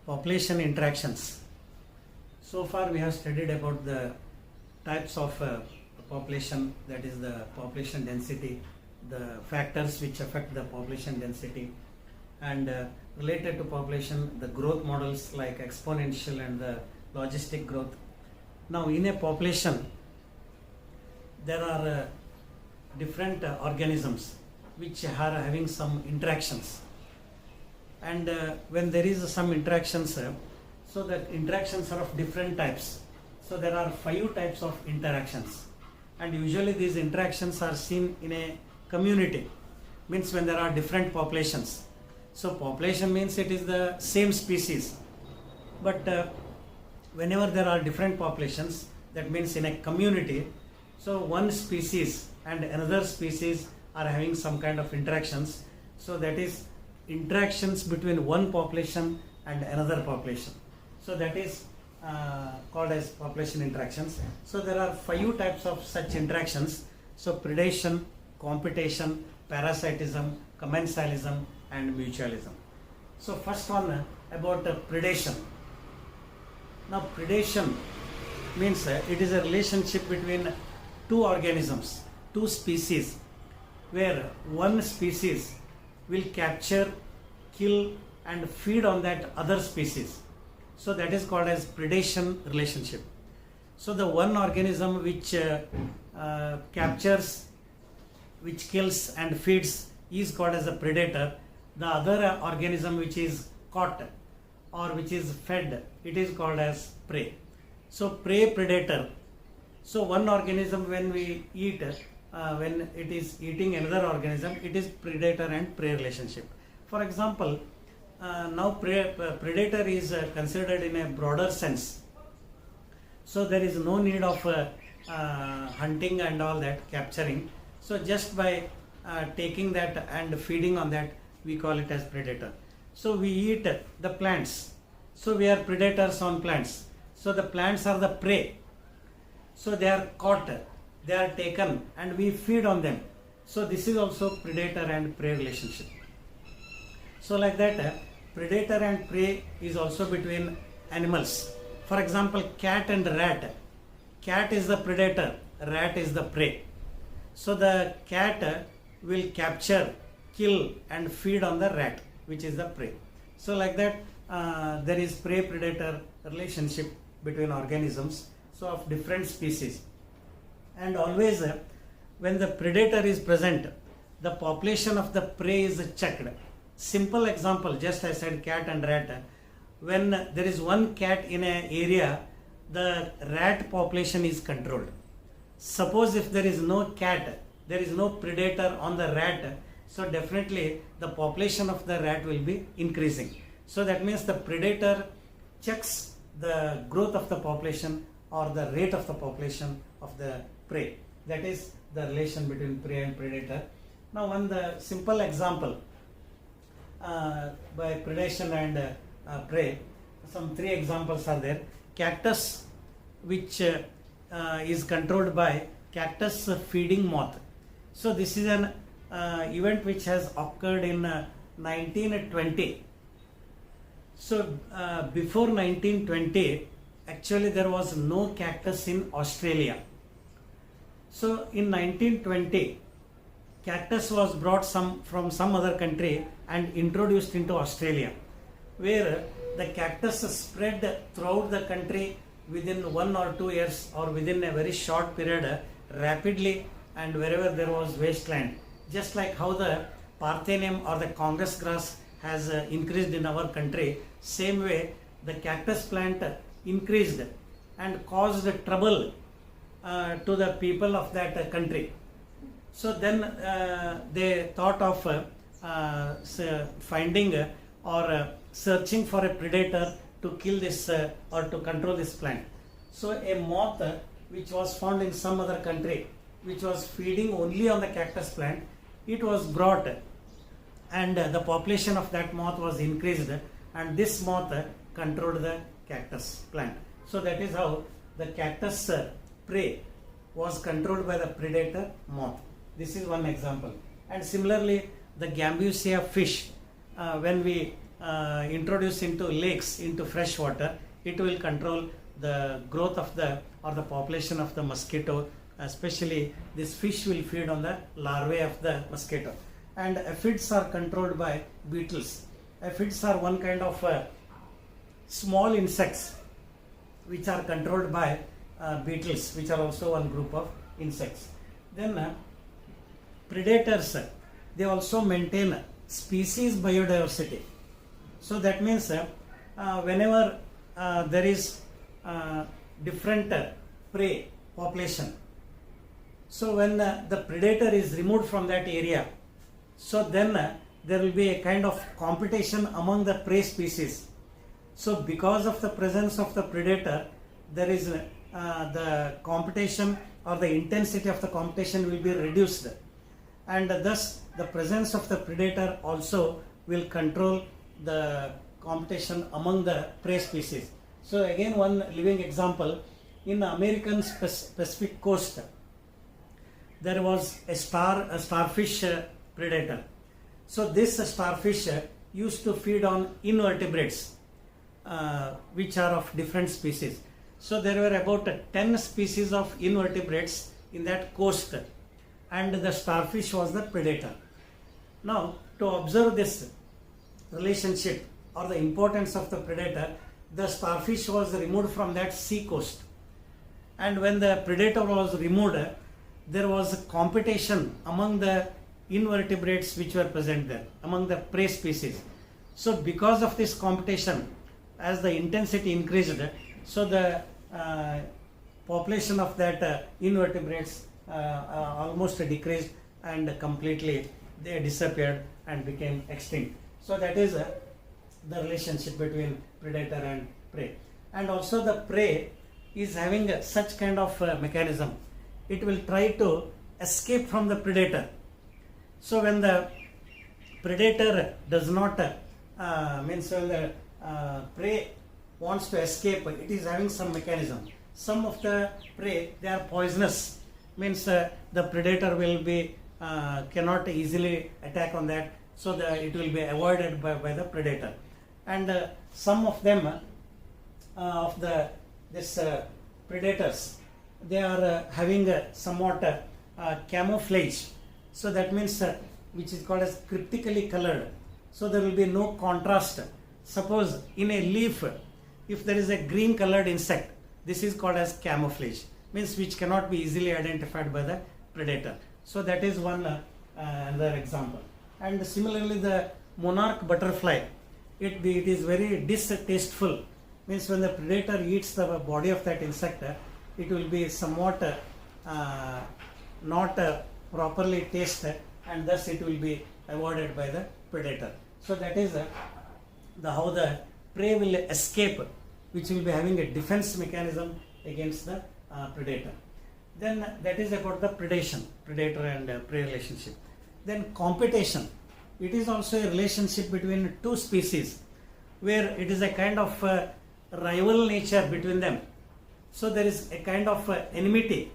Population interactions. So far we have studied about the types of population, that is the population density, the factors which affect the population density, and related to population, the growth models like exponential and the logistic growth. Now in a population there are different organisms which are having some interactions, and when there is some interactions, so that interactions are of different types. So there are 5 types of interactions, and usually these interactions are seen in a community, means when there are different populations. So population means it is the same species, but whenever there are different populations, that means in a community, so one species and another species are having some kind of interactions. So that is interactions between one population and another population. So that is called as population interactions. So there are 5 types of such interactions. So predation, competition, parasitism, commensalism and mutualism. So first one about predation. Now predation means it is a relationship between 2 organisms, 2 species, where one species will capture, kill and feed on that other species. So that is called as predation relationship. So the one organism which captures, which kills and feeds is called as a predator. The other organism which is caught or which is fed, it is called as prey. So prey predator. So one organism when we eat, when it is eating another organism, it is predator and prey relationship. For example, now predator is considered in a broader sense. So there is no need of hunting and all that, capturing. So just by taking that and feeding on that, we call it as predator. So we eat the plants. So we are predators on plants. So the plants are the prey. So they are caught, they are taken and we feed on them. So this is also predator and prey relationship. So like that, predator and prey is also between animals. For example, cat and rat. Cat is the predator, rat is the prey. So the cat will capture, kill and feed on the rat, which is the prey. So like that, there is prey-predator relationship between organisms, so of different species. And always when the predator is present, the population of the prey is checked. Simple example, just I said cat and rat. When there is one cat in an area, the rat population is controlled. Suppose if there is no cat, there is no predator on the rat, so definitely the population of the rat will be increasing. So that means the predator checks the growth of the population or the rate of the population of the prey. That is the relation between prey and predator. Now one the simple example by predation and prey, some 3 examples are there. Cactus, which is controlled by cactus feeding moth. So this is an event which has occurred in 1920. So before 1920, actually there was no cactus in Australia. So in 1920, cactus was brought from some other country and introduced into Australia, where the cactus spread throughout the country within 1 or 2 years or within a very short period rapidly, and wherever there was wasteland. Just like how the Parthenium or the Congress grass has increased in our country, same way the cactus plant increased and caused trouble to the people of that country. So then they thought of finding or searching for a predator to kill this or to control this plant. So a moth which was found in some other country, which was feeding only on the cactus plant, it was brought and the population of that moth was increased, and this moth controlled the cactus plant. So that is how the cactus prey was controlled by the predator moth. This is one example. And similarly, the Gambusia fish, when we introduced into lakes, into fresh water, it will control the growth of the or the population of the mosquito. Especially this fish will feed on the larvae of the mosquito. And aphids are controlled by beetles. Aphids are one kind of small insects which are controlled by beetles, which are also one group of insects. Then predators, they also maintain species biodiversity. So that means whenever there is different prey population, so when the predator is removed from that area, so then there will be a kind of competition among the prey species. So because of the presence of the predator, there is the competition or the intensity of the competition will be reduced, and thus the presence of the predator also will control the competition among the prey species. So again, one living example, in American Pacific coast, there was a starfish predator. So this starfish used to feed on invertebrates which are of different species. So there were about 10 species of invertebrates in that coast, and the starfish was the predator. Now, to observe this relationship or the importance of the predator, the starfish was removed from that sea coast, and when the predator was removed, there was a competition among the invertebrates which were present there, among the prey species. So because of this competition, as the intensity increased, so the population of that invertebrates almost decreased, and completely they disappeared and became extinct. So that is the relationship between predator and prey. And also the prey is having such kind of mechanism. It will try to escape from the predator. So when the predator does not means when the prey wants to escape, it is having some mechanism. Some of the prey, they are poisonous, means the predator will be cannot easily attack on that, so it will be avoided by the predator. And some of them of this predators, they are having somewhat camouflage. So that means which is called as cryptically colored. So there will be no contrast. Suppose in a leaf, if there is a green colored insect, this is called as camouflage, means which cannot be easily identified by the predator. So that is one another example. And similarly, the monarch butterfly, it is very distasteful, means when the predator eats the body of that insect, it will be somewhat not properly tasted, and thus it will be avoided by the predator. So that is how the prey will escape, which will be having a defense mechanism against the predator. Then that is about the predation, predator and prey relationship. Then competition, it is also a relationship between two species, where it is a kind of rival nature between them. So there is a kind of enmity,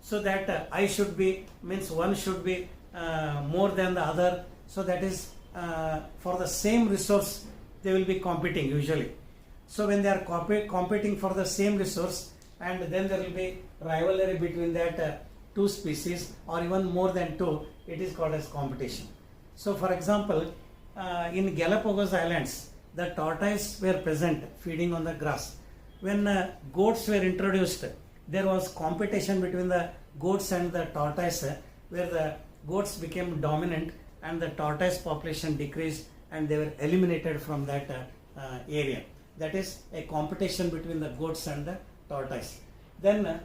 so that I should be, means one should be more than the other. So that is for the same resource they will be competing usually. So when they are competing for the same resource, and then there will be rivalry between that two species, or even more than two, it is called as competition. So for example, in Galapagos Islands, the tortoise were present feeding on the grass. When goats were introduced, there was competition between the goats and the tortoise, where the goats became dominant and the tortoise population decreased, and they were eliminated from that area. That is a competition between the goats and the tortoise. Then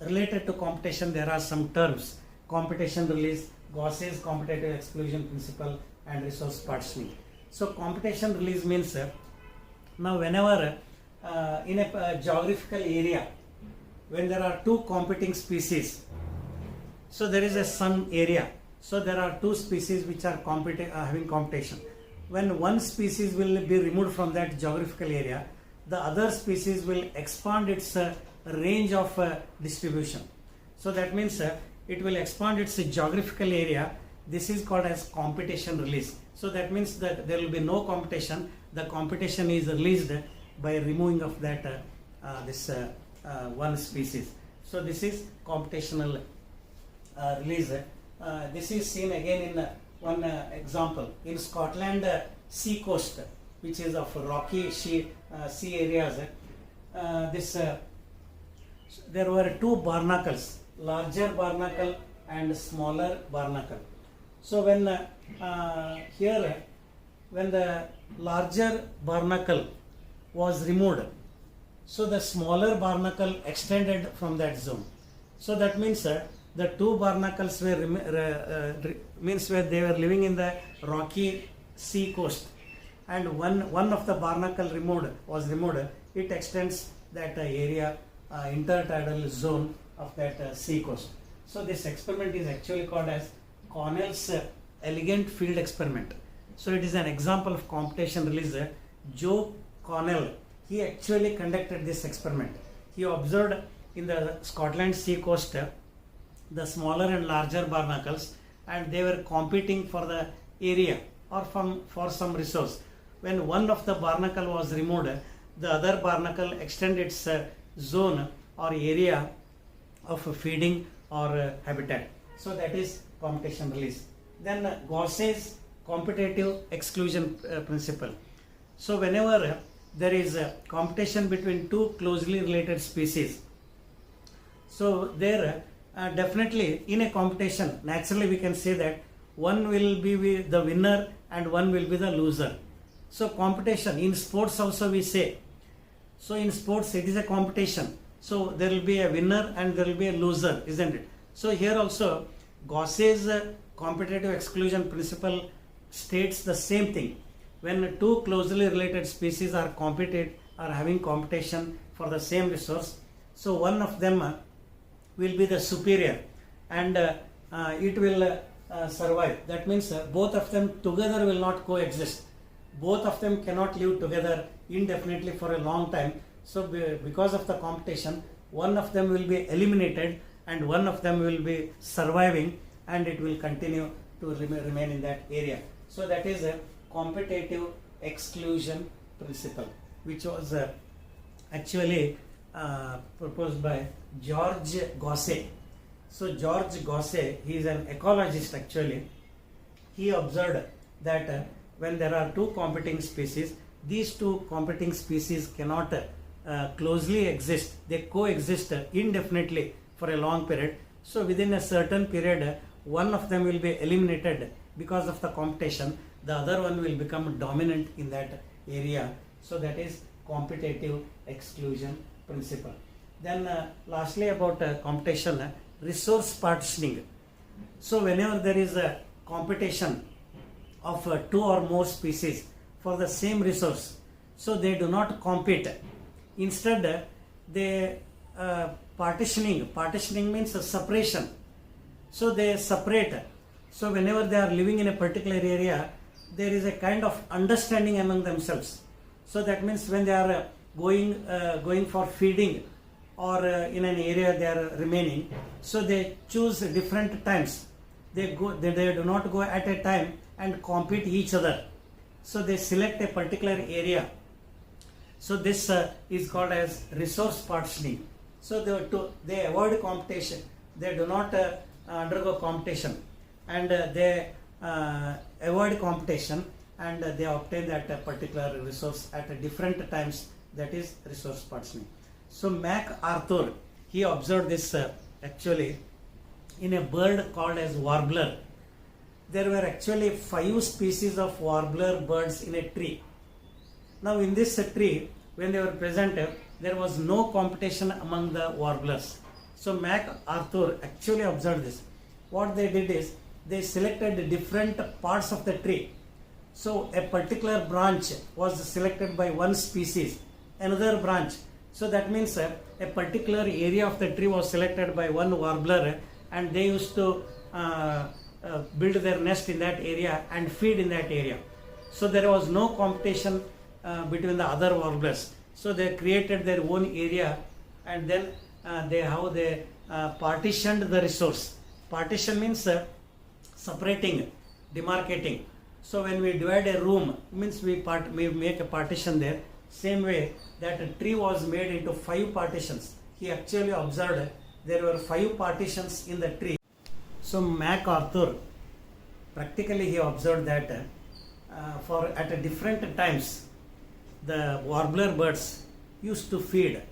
related to competition, there are some terms: competition release, Gauss's competitive exclusion principle, and resource partitioning. So competition release means now whenever in a geographical area, when there are two competing species, so there is a sun area, so there are two species which are having competition. When one species will be removed from that geographical area, the other species will expand its range of distribution. So that means it will expand its geographical area, this is called as competition release. So that means that there will be no competition. The competition is released by removing of that one species. So this is computational release. This is seen again in one example in Scotland sea coast, which is of rocky sea areas. There were two barnacles, larger barnacle and smaller barnacle. So when when the larger barnacle was removed, so the smaller barnacle extended from that zone. So that means the two barnacles were means where they were living in the rocky sea coast, and one of the barnacle was removed. It extends that area, intertidal zone of that sea coast. So this experiment is actually called as Connell's elegant field experiment. So it is an example of computation release. Joe Connell, he actually conducted this experiment. He observed in the Scotland sea coast the smaller and larger barnacles, and they were competing for the area or for some resource. When one of the barnacle was removed, the other barnacle extended its zone or area of feeding or habitat. So that is competition release. Then Gauss's competitive exclusion principle. So whenever there is a competition between two closely related species, so there definitely in a competition, naturally we can say that one will be the winner and one will be the loser. So competition in sports also we say. So in sports it is a competition. So there will be a winner and there will be a loser, isn't it? So here also Gauss's competitive exclusion principle states the same thing. When two closely related species are having competition for the same resource, so one of them will be the superior and it will survive. That means both of them together will not coexist. Both of them cannot live together indefinitely for a long time. So because of the competition, one of them will be eliminated and one of them will be surviving, and it will continue to remain in that area. So that is a competitive exclusion principle, which was actually proposed by George Gauss. So George Gauss, he is an ecologist actually. He observed that when there are two competing species, these two competing species cannot closely exist. They coexist indefinitely for a long period. So within a certain period, one of them will be eliminated because of the competition. The other one will become dominant in that area. So that is competitive exclusion principle. Then lastly about competition, resource partitioning. So whenever there is a competition of two or more species for the same resource, so they do not compete. Instead, they partitioning means a separation. So they separate. So whenever they are living in a particular area, there is a kind of understanding among themselves. So that means when they are going for feeding or in an area they are remaining, so they choose different times. They do not go at a time and compete each other. So they select a particular area. So this is called as resource partitioning. So they avoid competition. They do not undergo competition, and they avoid competition, and they obtain that particular resource at different times. That is resource partitioning. So MacArthur, he observed this actually in a bird called as warbler. There were actually 5 species of warbler birds in a tree. Now in this tree, when they were present, there was no competition among the warblers. So MacArthur actually observed this. What they did is they selected different parts of the tree. So a particular branch was selected by one species, another branch. So that means a particular area of the tree was selected by one warbler, and they used to build their nest in that area and feed in that area. So there was no competition between the other warblers. So they created their own area, and then they partitioned the resource. Partition means separating, demarcating. So when we divide a room, means we make a partition there. Same way that a tree was made into 5 partitions. He actually observed there were 5 partitions in the tree. So MacArthur, practically he observed that for at a different times the warbler birds used to feed,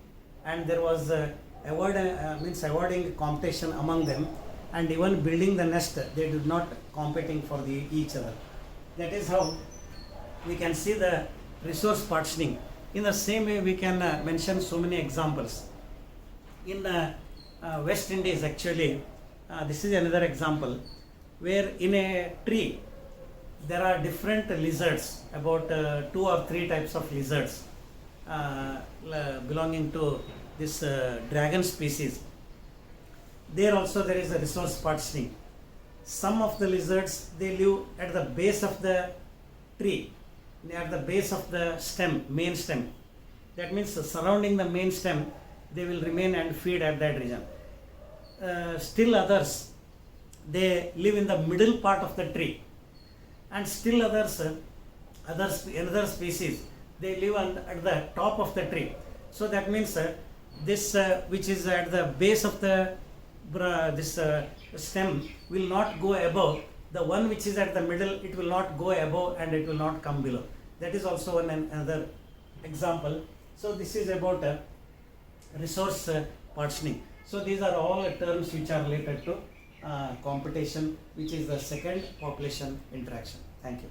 and there was avoiding competition among them, and even building the nest they did not competing for each other. That is how we can see the resource partitioning. In the same way we can mention so many examples. In West Indies actually, this is another example where in a tree there are different lizards, about 2 or 3 types of lizards belonging to this dragon species. There also there is a resource partitioning. Some of the lizards, they live at the base of the tree, at the base of the stem, main stem. That means surrounding the main stem they will remain and feed at that region. Still others, they live in the middle part of the tree, and still others, another species, they live at the top of the tree. So that means this which is at the base of the stem will not go above. The one which is at the middle, it will not go above and it will not come below. That is also another example. So this is about resource partitioning. So these are all terms which are related to competition, which is the second population interaction. Thank you.